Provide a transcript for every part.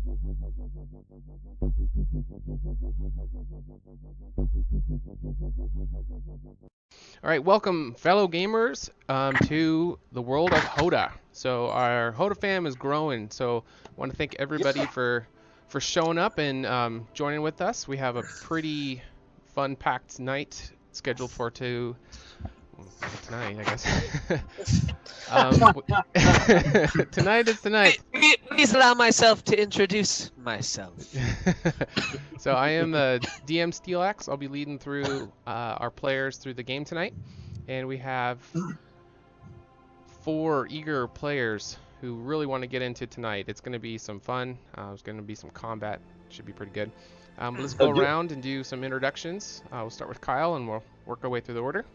All right, welcome, fellow gamers, to the world of HotA. So our HotA fam is growing. So I want to thank everybody for showing up and joining with us. We have a pretty fun-packed night scheduled for tonight, I guess. Tonight is tonight. Please allow myself to introduce myself. So I am the DM Steelax. I'll be leading through our players through the game tonight, and we have 4 eager players who really want to get into tonight. It's going to be some fun. There's going to be some combat. Should be pretty good. But let's go around and do some introductions. We'll start with Kyle, and we'll work our way through the order.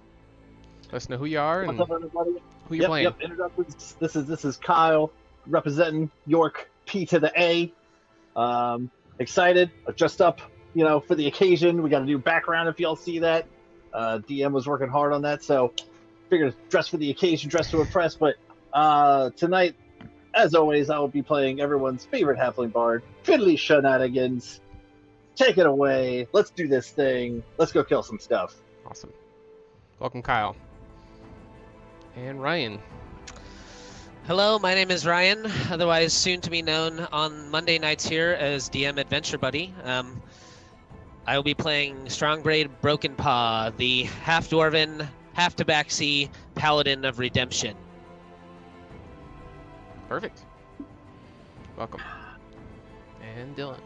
Let us know who you are and What's up, everybody? who you're playing. Introductions. This is Kyle representing York P to the A. Excited, dressed up, for the occasion. We got a new background if y'all see that. DM was working hard on that, so figured dress for the occasion, dress to impress. But tonight, as always, I will be playing everyone's favorite halfling bard, Fiddly Shenanigans. Take it away. Let's do this thing. Let's go kill some stuff. Awesome. Welcome, Kyle. And Ryan. Hello, my name is Ryan, otherwise soon to be known on Monday nights here as DM Adventure Buddy. I will be playing Strongbraid Broken Paw, the half-dwarven, half-tabaxi paladin of redemption. Perfect. Welcome. And Dylan.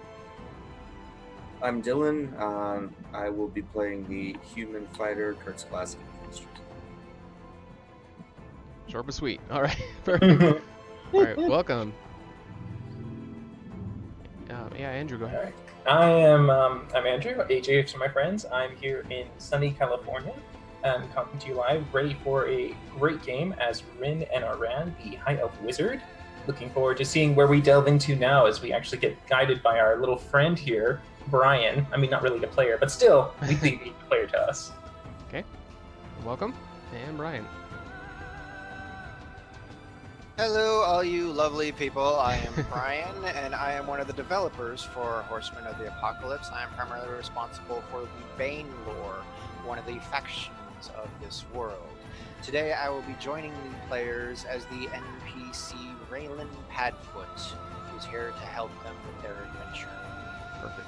I'm Dylan. I will be playing the human fighter, Kurt Sklasky. Short but sweet. All right. Perfect. All right. Welcome. Yeah, Andrew, go ahead. All right. I'm Andrew, AJ for my friends. I'm here in sunny California. I'm coming to you live, ready for a great game as Rin and Aran, the High Elf Wizard. Looking forward to seeing where we delve into now as we actually get guided by our little friend here, Brian. I mean, not really a player, but still, we think he's a player to us. Okay. Welcome. And Brian. Hello, all you lovely people. I am Brian, and I am one of the developers for Horsemen of the Apocalypse. I am primarily responsible for the Bane lore, one of the factions of this world. Today, I will be joining the players as the NPC Raelynn Padfoot, who's here to help them with their adventure. Perfect.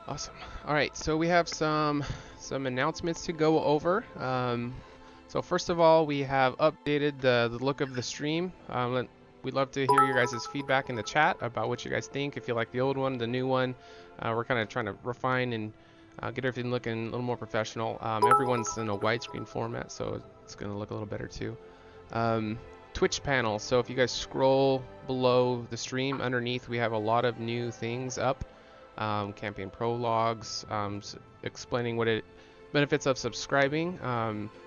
Awesome. All right, so we have some announcements to go over. So first of all, we have updated the look of the stream. We'd love to hear your guys' feedback in the chat about what you guys think. If you like the old one, the new one, we're kind of trying to refine and get everything looking a little more professional. Everyone's in a widescreen format, so it's going to look a little better too. Twitch panel. So if you guys scroll below the stream, underneath we have a lot of new things up. Campaign prologues, explaining what it benefits of subscribing.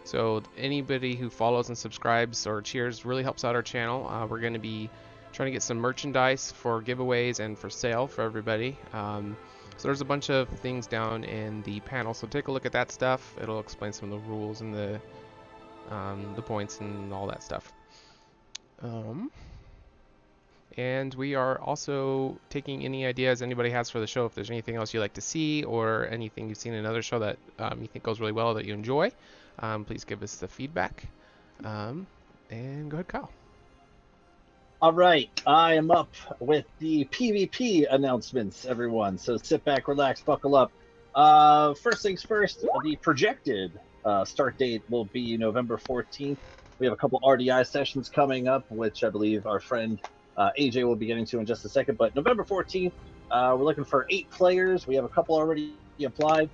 So anybody who follows and subscribes or cheers really helps out our channel. We're going to be trying to get some merchandise for giveaways and for sale for everybody. So there's a bunch of things down in the panel, so take a look at that stuff. It'll explain some of the rules and the points and all that stuff. And we are also taking any ideas anybody has for the show. If there's anything else you'd like to see or anything you've seen in another show that you think goes really well that you enjoy, please give us the feedback. And go ahead, Kyle. All right, I am up with the PvP announcements, everyone. So sit back, relax, buckle up. First things first, the projected start date will be November 14th. We have a couple RDI sessions coming up, which I believe our friend AJ will be getting to in just a second. But November 14th, we're looking for 8 players. We have a couple already applied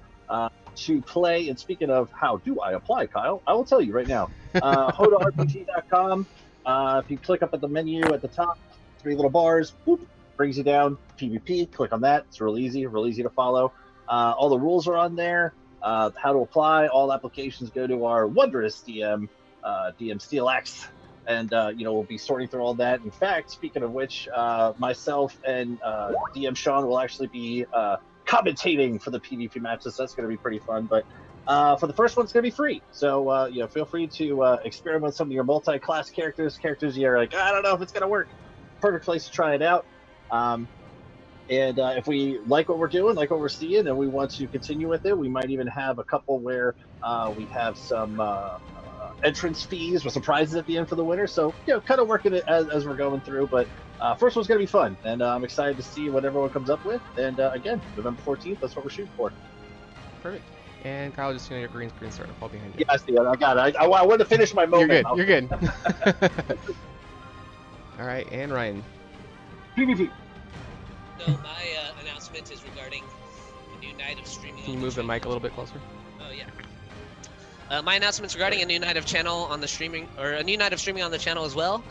to play. And speaking of how do I apply, Kyle, I will tell you right now. HotARPG.com. If you click up at the menu at the top, 3 little bars, boop, brings you down. PvP, click on that. It's real easy to follow. All the rules are on there. How to apply. All applications go to our wondrous DM, DM Steelax. And, we'll be sorting through all that. In fact, speaking of which, myself and DM Sean will actually be commentating for the PvP matches. So that's going to be pretty fun. But for the first one, it's going to be free. So, feel free to experiment with some of your multi-class characters you're like, I don't know if it's going to work. Perfect place to try it out. And if we like what we're doing, like what we're seeing, and we want to continue with it, we might even have a couple where we have some entrance fees with some prizes at the end for the winner. So, kind of working it as we're going through. But first one's going to be fun, and I'm excited to see what everyone comes up with. And again, November 14th, that's what we're shooting for. Perfect. And Kyle, just your green screen starting to fall behind you. Yeah, I see it. I got it. I wanted to finish my moment. You're good. All right, and Ryan. PvP. So my announcement is regarding a new night of streaming. Can you move the mic a little bit closer? Oh yeah. My announcement's regarding a new night of channel on the streaming, or a new night of streaming on the channel as well.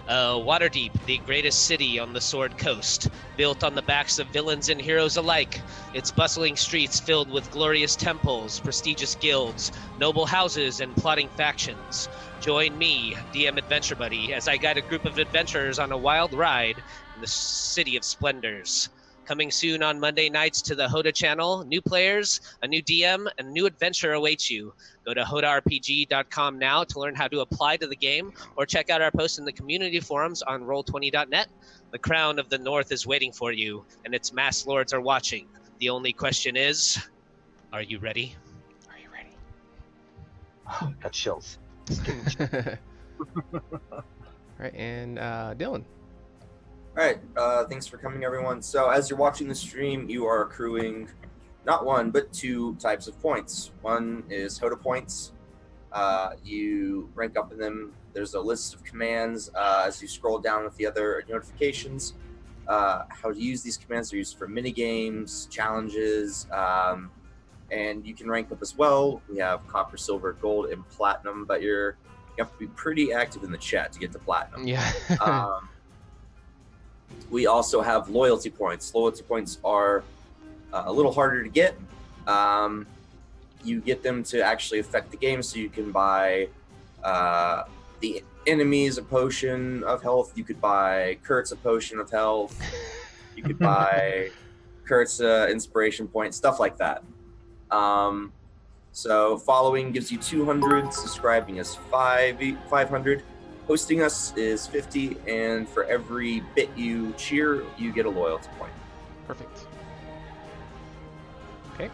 Waterdeep, the greatest city on the Sword Coast, built on the backs of villains and heroes alike. Its bustling streets filled with glorious temples, prestigious guilds, noble houses, and plotting factions. Join me, DM Adventure Buddy, as I guide a group of adventurers on a wild ride in the City of Splendors. Coming soon on Monday nights to the HotA channel. New players, a new DM, and new adventure awaits you. Go to HotARPG.com now to learn how to apply to the game, or check out our posts in the community forums on Roll20.net. The crown of the North is waiting for you, and its mass lords are watching. The only question is, are you ready? Are you ready? Oh, got chills. All right, and Dylan. All right, thanks for coming, everyone. So as you're watching the stream, you are accruing not one, but 2 types of points. One is HotA points. You rank up in them. There's a list of commands as you scroll down with the other notifications. How to use these commands are used for mini games, challenges, and you can rank up as well. We have copper, silver, gold, and platinum, but you have to be pretty active in the chat to get to platinum. Yeah. We also have loyalty points. Loyalty points are a little harder to get. You get them to actually affect the game, so you can buy the enemies a potion of health. You could buy Kurtz a potion of health. You could buy Kurtz inspiration point, stuff like that. So following gives you 200, subscribing is 500. Hosting us is 50, and for every bit you cheer, you get a loyalty point. Perfect. Okay.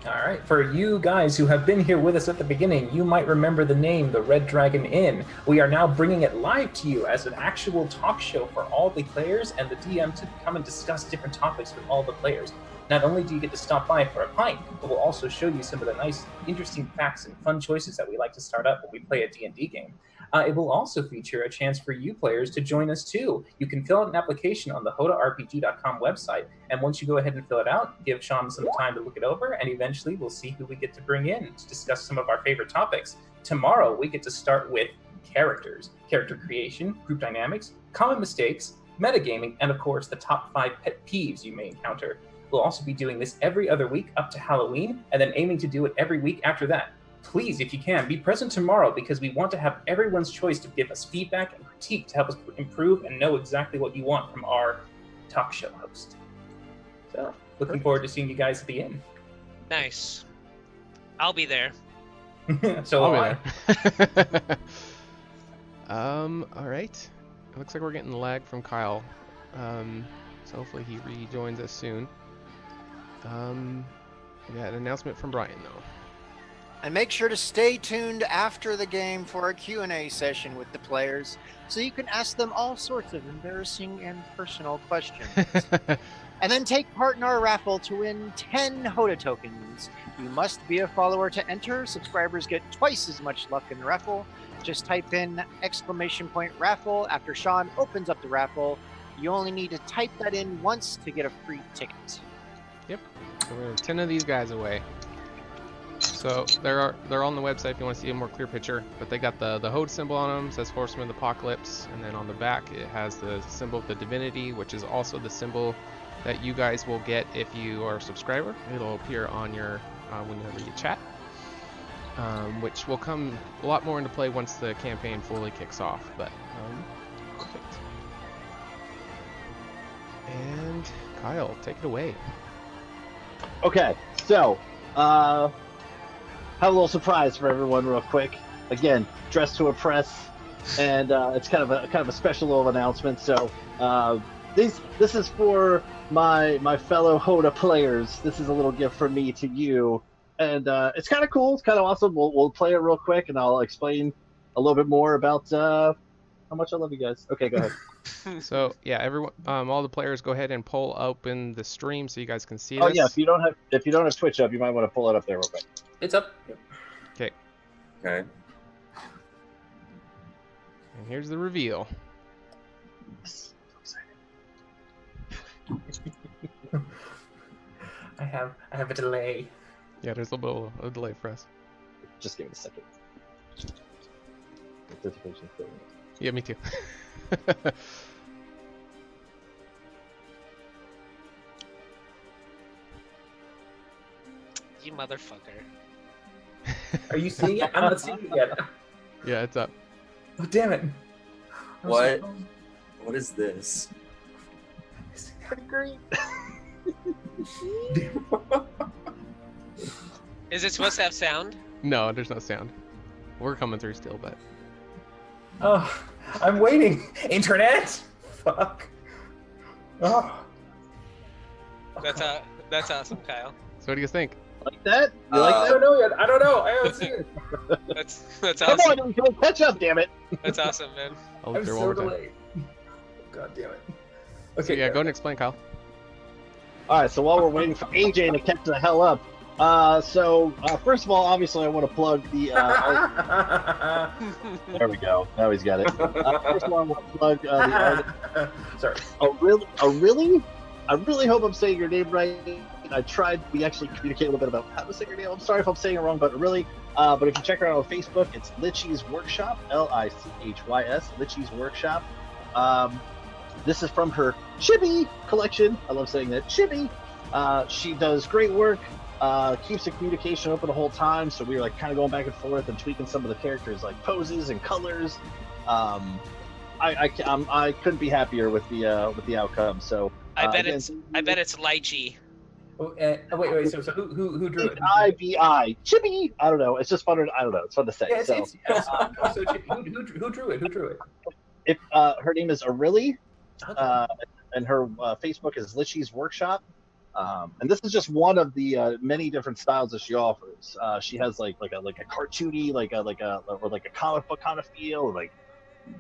All right, for you guys who have been here with us at the beginning, you might remember the name, the Red Dragon Inn. We are now bringing it live to you as an actual talk show for all the players and the DM to come and discuss different topics with all the players. Not only do you get to stop by for a pint, but we'll also show you some of the nice, interesting facts and fun choices that we like to start up when we play a D&D game. It will also feature a chance for you players to join us too. You can fill out an application on the HotARPG.com website, and once you go ahead and fill it out, give Sean some time to look it over, and eventually we'll see who we get to bring in to discuss some of our favorite topics. Tomorrow, we get to start with characters, character creation, group dynamics, common mistakes, metagaming, and of course, the top 5 pet peeves you may encounter. We'll also be doing this every other week up to Halloween, and then aiming to do it every week after that. Please, if you can, be present tomorrow, because we want to have everyone's choice to give us feedback and critique to help us improve and know exactly what you want from our talk show host. So, looking forward to seeing you guys at the end. Nice. I'll be there. So I'll am be there. All right. It looks like we're getting lag from Kyle. So hopefully he rejoins us soon. We got an announcement from Brian though. And make sure to stay tuned after the game for a Q&A session with the players, so you can ask them all sorts of embarrassing and personal questions. And then take part in our raffle to win 10 HotA tokens. You must be a follower to enter. Subscribers get twice as much luck in the raffle. Just type in !raffle after Sean opens up the raffle. You only need to type that in once to get a free ticket. Yep. So we're 10 of these guys away. So they're on the website if you want to see a more clear picture. But they got the HotA symbol on them, says Horseman of the Apocalypse, and then on the back it has the symbol of the divinity, which is also the symbol that you guys will get if you are a subscriber. It'll appear on your whenever you chat, which will come a lot more into play once the campaign fully kicks off. But perfect. And Kyle, take it away. Okay, so have a little surprise for everyone real quick. Again, dress to impress. and it's kind of a special little announcement. So this is for my fellow HotA players. This is a little gift from me to you, and it's kind of cool. It's kind of awesome. We'll play it real quick, and I'll explain a little bit more about how much I love you guys. Okay, go ahead. So yeah, everyone, all the players, go ahead and pull open the stream so you guys can see Oh this. yeah, if you don't have Twitch up, you might want to pull it up there real quick. It's up. Okay. Okay. And here's the reveal. I have a delay. Yeah, there's a little bit of a delay for us. Just give me a second. Yeah, me too. You motherfucker. Are you seeing it? I'm not seeing it yet. Yeah, it's up. Oh, damn it. What? What is this? Isn't that great? Is it supposed to have sound? No, there's no sound. We're coming through still, but Oh, I'm waiting. Internet? Fuck. Oh. That's awesome, Kyle. so what do you guys think? Like that? You I like don't know yet. I don't know. I haven't seen it. That's that? Come awesome. on, don't catch up, damn it! That's awesome, man. I'll look I'm through so one more time. delayed. God damn it. So Okay. yeah, go ahead and explain, Kyle. All right, so while we're waiting for AJ to catch the hell up, first of all, obviously, I want to plug the. There we go. Now he's got it. First of all, I want to plug the artist. Sorry. I really hope I'm saying your name right. I tried. We actually communicated a little bit about how to say your name. I'm sorry if I'm saying it wrong, but but if you check her out on Facebook, it's Litchy's Workshop, Lichys, Litchy's Workshop. This is from her Chibi collection. I love saying that, Chibi. She does great work. Keeps the communication open the whole time, so we were like kind of going back and forth and tweaking some of the characters, like poses and colors. I couldn't be happier with the outcome. So I bet again, it's lychee. Oh, wait. So who drew it? IBI Chibi. I don't know. It's just fun. I don't know. It's fun to say. Yeah, so so who drew it? Who drew it? if her name is Aureli, Okay. and her Facebook is Litchy's Workshop. And this is just one of the many different styles that she offers. She has like a cartoony, like a comic book kind of feel, like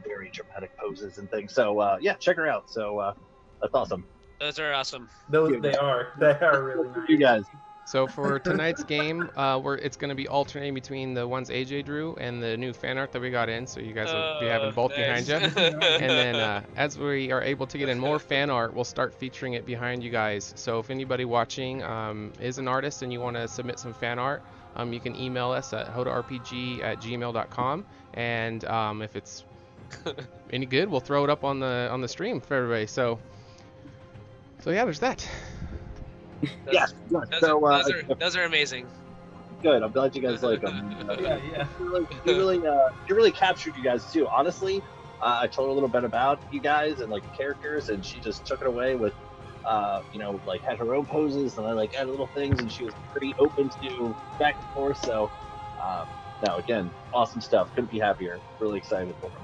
very dramatic poses and things. So yeah, check her out. So that's awesome. Those are awesome. They are really nice. You guys. So for tonight's game, it's going to be alternating between the ones AJ drew and the new fan art that we got in. So you guys will be having both nice. behind you. And then as we are able to get in more fan art, we'll start featuring it behind you guys. So if anybody watching is an artist and you want to submit some fan art, you can email us at hotarpg@gmail.com. And if it's any good, we'll throw it up on the stream for everybody. So yeah, there's that. Yes. Those are amazing. Good. I'm glad you guys like them. Yeah. You really captured you guys too. Honestly, I told her a little bit about you guys and like the characters, and she just took it away with, like had her own poses, and I like added little things, and she was pretty open to back and forth. So, no, again, awesome stuff. Couldn't be happier. Really excited for them.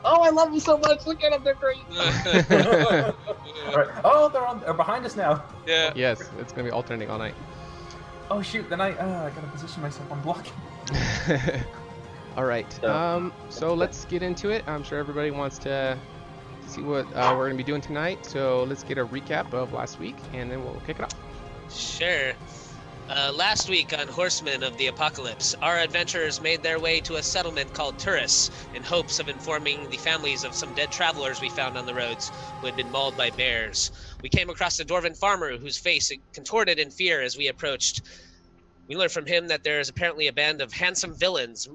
Oh, I love them so much. Look at them. They're great. All right. Oh, they're behind us now. Yeah. Yes, it's going to be alternating all night. Oh shoot! Then I gotta position myself. I'm blocking. All right. So let's get into it. I'm sure everybody wants to see what we're going to be doing tonight. So let's get a recap of last week, and then we'll kick it off. Sure. Last week on Horsemen of the Apocalypse, our adventurers made their way to a settlement called Turris in hopes of informing the families of some dead travelers we found on the roads who had been mauled by bears. We came across a dwarven farmer whose face contorted in fear as we approached. We learned from him that there is apparently a band of handsome villains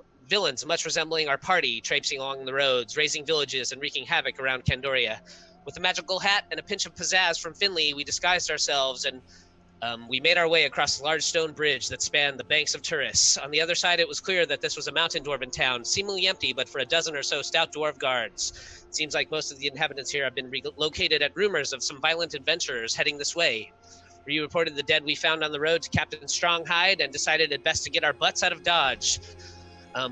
much resembling our party, traipsing along the roads, razing villages and wreaking havoc around Candoria. With a magical hat and a pinch of pizzazz from Finley, we disguised ourselves and we made our way across a large stone bridge that spanned the banks of Turris. On the other side, it was clear that this was a mountain dwarven town, seemingly empty but for a dozen or so stout dwarf guards. It seems like most of the inhabitants here have been relocated at rumors of some violent adventurers heading this way. We reported the dead we found on the road to Captain Stronghide and decided it best to get our butts out of Dodge.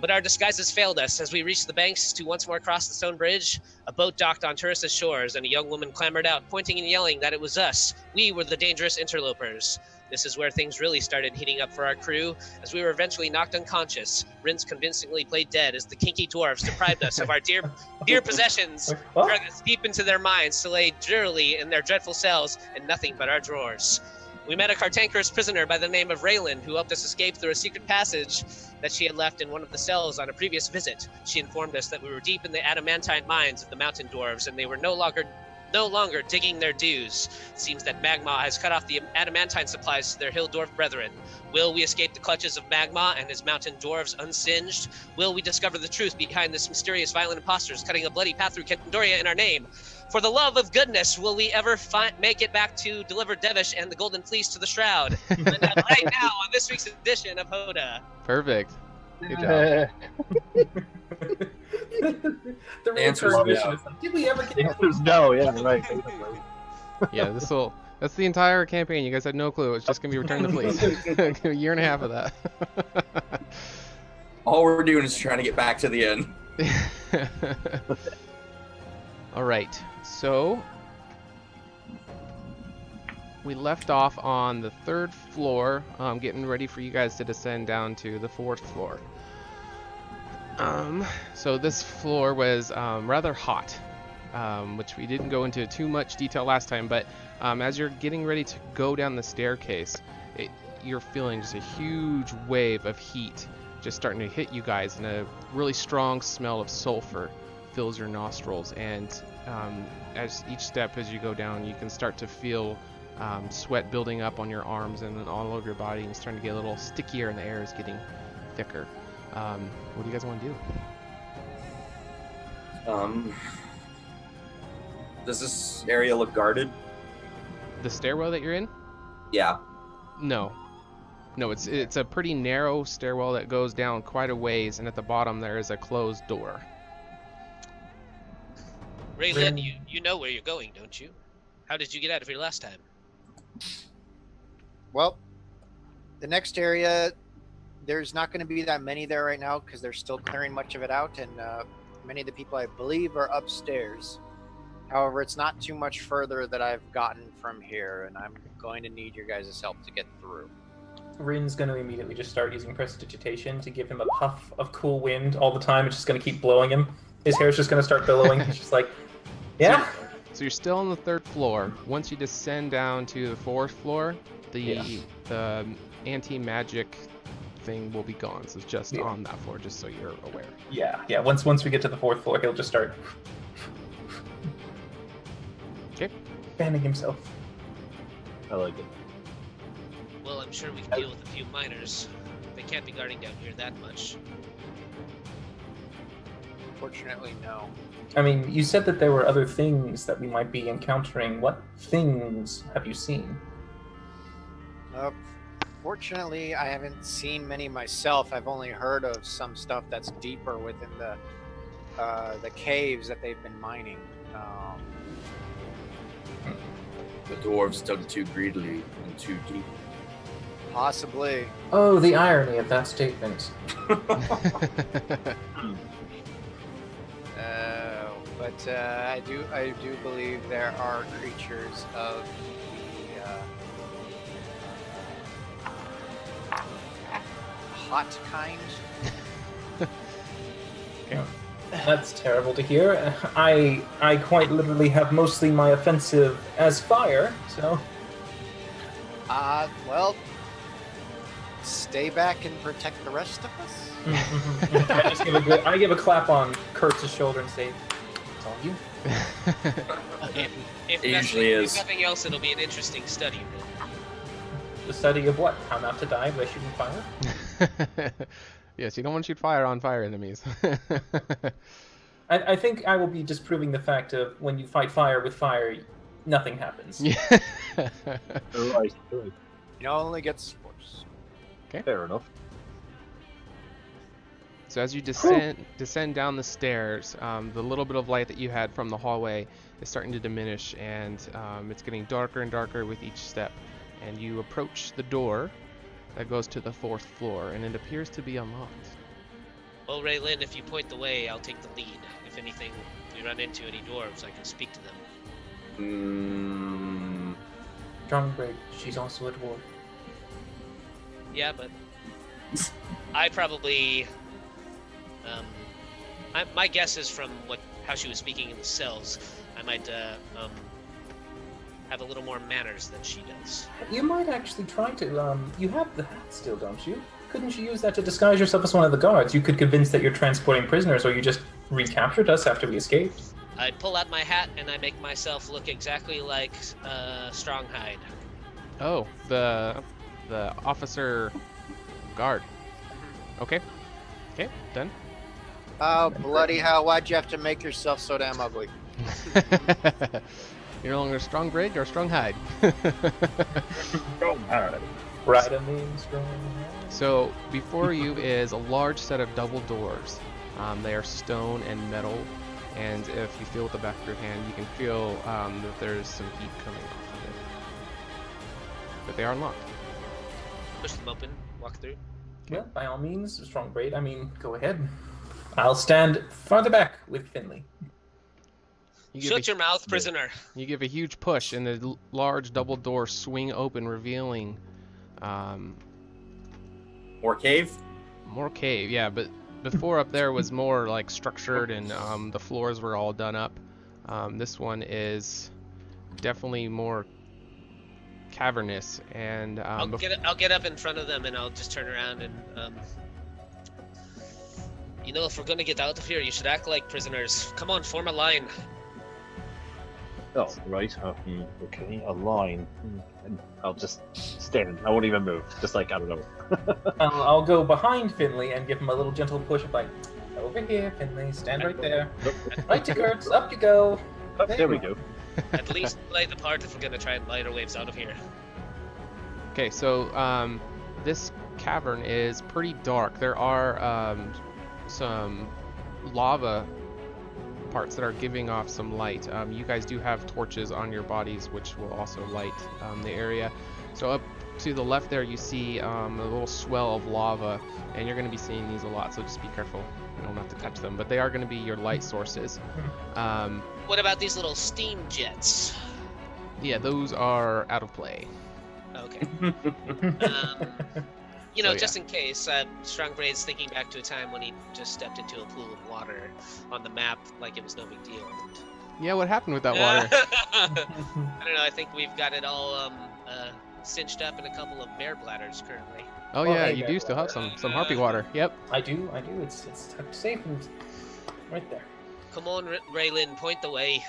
But our disguises failed us. As we reached the banks to once more cross the stone bridge, a boat docked on Turissa's shores, and a young woman clambered out, pointing and yelling that it was us. We were the dangerous interlopers. This is where things really started heating up for our crew, as we were eventually knocked unconscious. Rins convincingly played dead as the kinky dwarves deprived us of our dear possessions, drug us deep into their minds to lay drearily in their dreadful cells in nothing but our drawers. We met a cantankerous prisoner by the name of Raelynn, who helped us escape through a secret passage that she had left in one of the cells on a previous visit. She informed us that we were deep in the Adamantine Mines of the mountain dwarves, and they were no longer digging their dues. It seems that Magma has cut off the adamantine supplies to their hill dwarf brethren. Will we escape the clutches of Magma and his mountain dwarves unsinged? Will we discover the truth behind this mysterious violent impostors cutting a bloody path through Kendoria in our name? For the love of goodness, will we ever make it back to deliver Devish and the Golden Fleece to the Shroud? And right now on this week's edition of HotA. Perfect. Good job. The return mission is like, did we ever get The answer's no, yeah, right. Yeah, that's the entire campaign. You guys had no clue. It's just gonna be Return the Fleece. A year and a half of that. All we're doing is trying to get back to the end. All right, so we left off on the 3rd floor, getting ready for you guys to descend down to the 4th floor. So this floor was rather hot, which we didn't go into too much detail last time, but as you're getting ready to go down the staircase, you're feeling just a huge wave of heat just starting to hit you guys, and a really strong smell of sulfur fills your nostrils, and as each step as you go down, you can start to feel sweat building up on your arms and then all over your body, and it's starting to get a little stickier, and the air is getting thicker. What do you guys want to do? Does this area look guarded? The stairwell that you're in? Yeah. No, it's a pretty narrow stairwell that goes down quite a ways, and at the bottom there is a closed door. Raelynn, you know where you're going, don't you? How did you get out of here last time? Well, the next area, there's not going to be that many there right now because they're still clearing much of it out, and many of the people, I believe, are upstairs. However, it's not too much further that I've gotten from here, and I'm going to need your guys' help to get through. Rin's going to immediately just start using prestidigitation to give him a puff of cool wind all the time. It's just going to keep blowing him. His hair's just going to start billowing. He's just like, yeah. So you're still on the 3rd floor. Once you descend down to the 4th floor, the anti-magic thing will be gone. So it's just on that floor, just so you're aware. Yeah. Once we get to the 4th floor, he'll just start fanning himself. I like it. Well, I'm sure we can deal with a few miners. They can't be guarding down here that much. Fortunately, no. I mean, you said that there were other things that we might be encountering. What things have you seen? Fortunately, I haven't seen many myself. I've only heard of some stuff that's deeper within the caves that they've been mining. The dwarves dug too greedily and too deep. Possibly. Oh, the irony of that statement. But I do believe there are creatures of the hot kind. Okay. That's terrible to hear. I quite literally have mostly my offensive as fire, so... Well, stay back and protect the rest of us. I give a clap on Kurtz's shoulder and say, "It's all you." If It usually is. If nothing else, it'll be an interesting study. The study of what? How not to die by shooting fire? Yes, you don't want to shoot fire on fire enemies. I think I will be disproving the fact of when you fight fire with fire, nothing happens. Yeah. Right. It only gets worse. Okay. Fair enough. So as you descend down the stairs, the little bit of light that you had from the hallway is starting to diminish, and it's getting darker and darker with each step. And you approach the door that goes to the 4th floor, and it appears to be unlocked. Well, Raelynn, if you point the way, I'll take the lead. If anything, we run into any dwarves, I can speak to them. Strongbraid, she's also a dwarf. Yeah, but I probably, my guess is from how she was speaking in the cells, I might have a little more manners than she does. You might actually try to, you have the hat still, don't you? Couldn't you use that to disguise yourself as one of the guards? You could convince that you're transporting prisoners, or you just recaptured us after we escaped. I pull out my hat and I make myself look exactly like Stronghide. Oh, the officer guard. Okay. Okay, done. Oh, bloody hell, why'd you have to make yourself so damn ugly? You're no longer Strongbraid, you're Stronghide. Alright. Right, I mean, strong. So before you is a large set of double doors. They are stone and metal, and if you feel with the back of your hand, you can feel that there's some heat coming off of it. But they are unlocked. Push them open, walk through. Well, by all means, Strongbraid, I mean, go ahead. I'll stand farther back with Finley. Shut your mouth, prisoner. You give a huge push, and the large double doors swing open, revealing More cave? more cave. Yeah, but before up there was more like structured, and the floors were all done up. This one is definitely more cavernous, and I'll get up in front of them and I'll just turn around and you know, if we're gonna get out of here, you should act like prisoners. Come on, form a line. Oh, right. Okay, a line. And I'll just stand. I won't even move. Just like, I don't know. I'll go behind Finley and give him a little gentle push of like, over here, Finley, stand right there. Right to Kurtz, up you go. Oh, there we go. At least play the part if we're gonna try and light our waves out of here. Okay, so this cavern is pretty dark. There are some lava parts that are giving off some light. You guys do have torches on your bodies, which will also light the area. So up to the left there, you see a little swell of lava, and you're going to be seeing these a lot. So just be careful. You don't have to touch them, but they are going to be your light sources. What about these little steam jets? Yeah, those are out of play. Okay. You know, So, yeah. just in case, Strongbraid's thinking back to a time when he just stepped into a pool of water on the map like it was no big deal. Yeah, what happened with that water? I don't know, I think we've got it all cinched up in a couple of bear bladders currently. Oh Well, yeah, hey, you bear do still have bladder. some harpy water. Yep. I do. It's tucked safe and right there. Come on, Raelynn, point the way.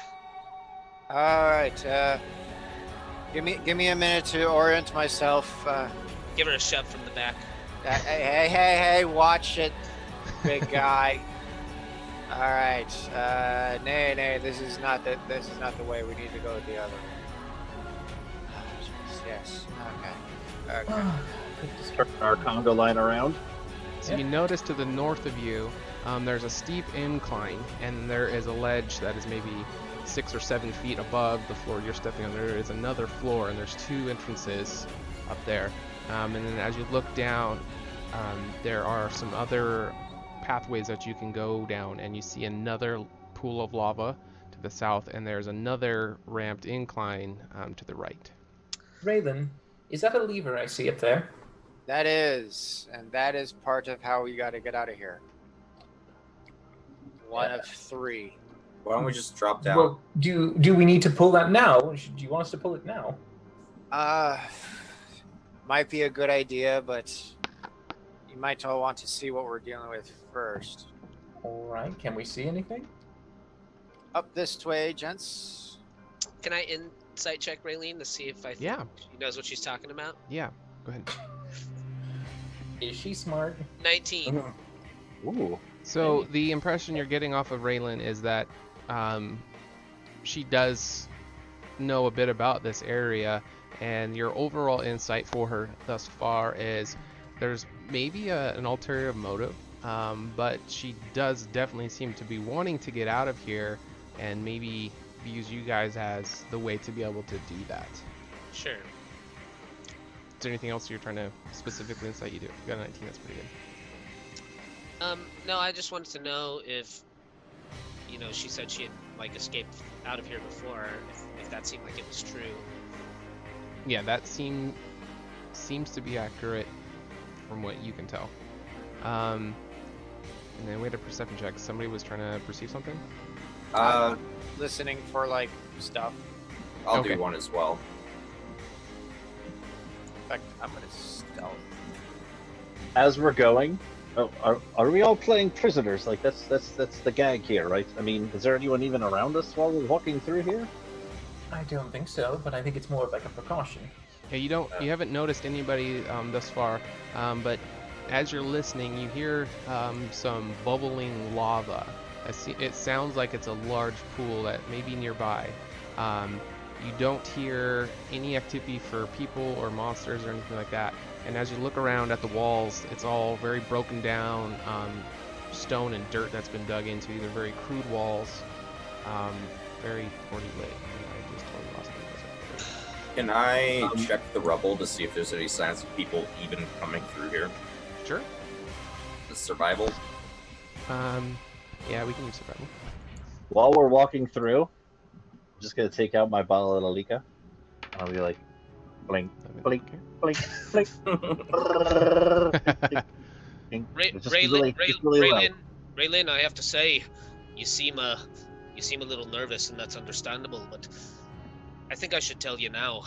All right, give me a minute to orient myself. Give her a shove from the back. Hey, watch it, big guy. All right, nay, this is not the way. We need to go the other way. Yes, okay. Turn our Congo line around. So Yeah. you notice to the north of you, there's a steep incline, and there is a ledge that is maybe 6 or 7 feet above the floor you're stepping on. There is another floor, and there's 2 entrances up there. And then as you look down, there are some other pathways that you can go down, and you see another pool of lava to the south, and there's another ramped incline to the right. Raelynn, is that a lever I see up there? That is part of how we got to get out of here. One of 3. Why don't we just drop down? Well, do we need to pull that now? Do you want us to pull it now? Might be a good idea, but you might all want to see what we're dealing with first. All right. Can we see anything? Up this way, gents. Can I insight check Raelynn to see if I think Yeah. she knows what she's talking about? Yeah, go ahead. Is she smart? 19. Ooh. So the impression you're getting off of Raelynn is that she does know a bit about this area, and your overall insight for her thus far is there's maybe an ulterior motive, but she does definitely seem to be wanting to get out of here and maybe use you guys as the way to be able to do that. Sure. Is there anything else you're trying to specifically insight? You do. You got a 19, that's pretty good. No, I just wanted to know if, she said she had like escaped out of here before. If that seemed like it was true. Yeah, that seems to be accurate from what you can tell. And then we had a perception check. Somebody was trying to perceive something? Listening for like stuff. I'll Okay. do one as well. In fact, I'm gonna stealth. As we're going, are we all playing prisoners? Like that's the gag here, right? I mean, is there anyone even around us while we're walking through here? I don't think so, but I think it's more of like a precaution. Yeah, you haven't noticed anybody thus far, but as you're listening, you hear some bubbling lava. It sounds like it's a large pool that may be nearby. You don't hear any activity for people or monsters or anything like that. And as you look around at the walls, it's all very broken down stone and dirt that's been dug into. These are very crude walls, very poorly lit. I just totally lost it. Can I check the rubble to see if there's any signs of people even coming through here? Sure. The survival? Yeah, we can use survival. While we're walking through, I'm just gonna take out my bottle of Lalika. I'll be like, blink, blink, blink, blink. Raelynn, I have to say, you seem a little nervous, and that's understandable. But I think I should tell you now.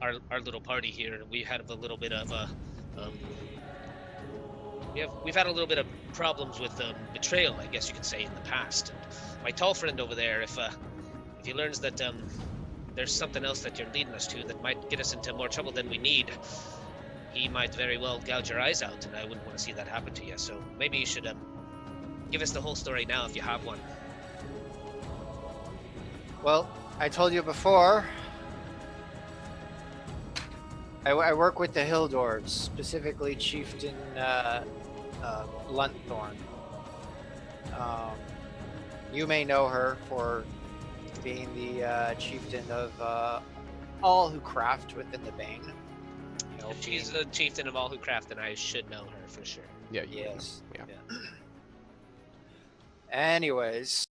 Our little party here, we had a little bit of we've had a little bit of problems with betrayal, I guess you could say, in the past. And my tall friend over there, if he learns that there's something else that you're leading us to that might get us into more trouble than we need, he might very well gouge your eyes out, and I wouldn't want to see that happen to you. So maybe you should give us the whole story now if you have one. Well, I told you before. I work with the Hill Dwarves, specifically Chieftain Lunthorn. You may know her for being the chieftain of all who craft within the Bane. If she's the chieftain of all who craft, then I should know her for sure. Yeah. Yes. Yeah. Anyways.